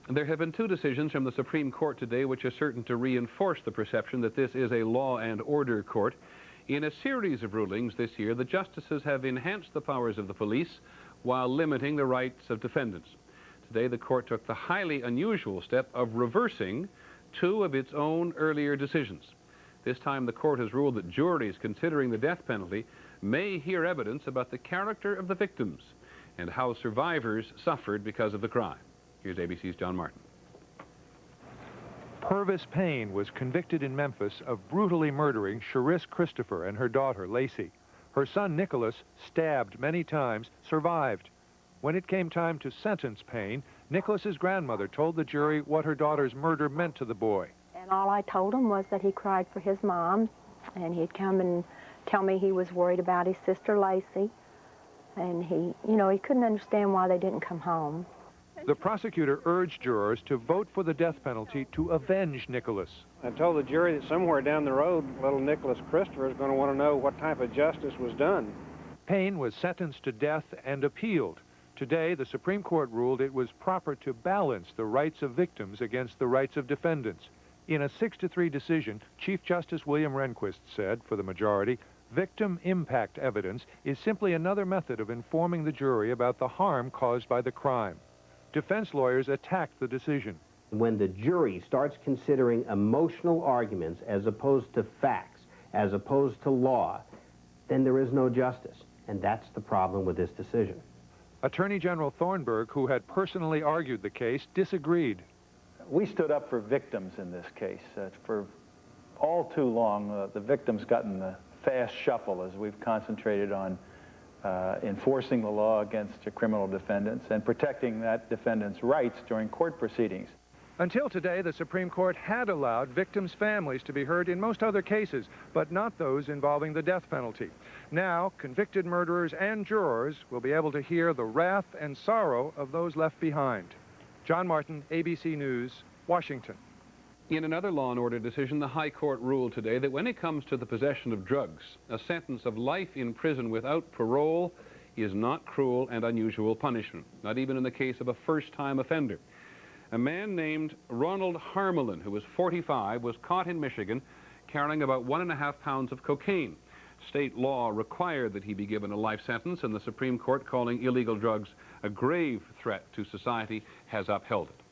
There have been two decisions from the Supreme Court today which are certain to reinforce the perception that this is a law and order court. In a series of rulings this year, the justices have enhanced the powers of the police while limiting the rights of defendants. Today, the court took the highly unusual step of reversing two of its own earlier decisions. This time, the court has ruled that juries considering the death penalty may hear evidence about the character of the victims and how survivors suffered because of the crime. Here's ABC's John Martin. Purvis Payne was convicted in Memphis of brutally murdering Sharice Christopher and her daughter, Lacey. Her son, Nicholas, stabbed many times, survived. When it came time to sentence Payne, Nicholas's grandmother told the jury what her daughter's murder meant to the boy. And all I told him was that he cried for his mom, and he'd come and tell me he was worried about his sister, Lacey, and he couldn't understand why they didn't come home. The prosecutor urged jurors to vote for the death penalty to avenge Nicholas. I told the jury that somewhere down the road, little Nicholas Christopher is going to want to know what type of justice was done. Payne was sentenced to death and appealed. Today, the Supreme Court ruled it was proper to balance the rights of victims against the rights of defendants. In a 6-3 decision, Chief Justice William Rehnquist said, for the majority, victim impact evidence is simply another method of informing the jury about the harm caused by the crime. Defense lawyers attacked the decision. When the jury starts considering emotional arguments as opposed to facts, as opposed to law, then there is no justice. And that's the problem with this decision. Attorney General Thornburg, who had personally argued the case, disagreed. We stood up for victims in this case. For all too long, the victims got in the fast shuffle as we've concentrated on enforcing the law against criminal defendants and protecting that defendant's rights during court proceedings. Until today, the Supreme Court had allowed victims' families to be heard in most other cases, but not those involving the death penalty. Now, convicted murderers and jurors will be able to hear the wrath and sorrow of those left behind. John Martin, ABC News, Washington. In another law and order decision, the High Court ruled today that when it comes to the possession of drugs, a sentence of life in prison without parole is not cruel and unusual punishment, not even in the case of a first-time offender. A man named Ronald Harmelin, who was 45, was caught in Michigan carrying about 1.5 pounds of cocaine. State law required that he be given a life sentence, and the Supreme Court, calling illegal drugs a grave threat to society, has upheld it.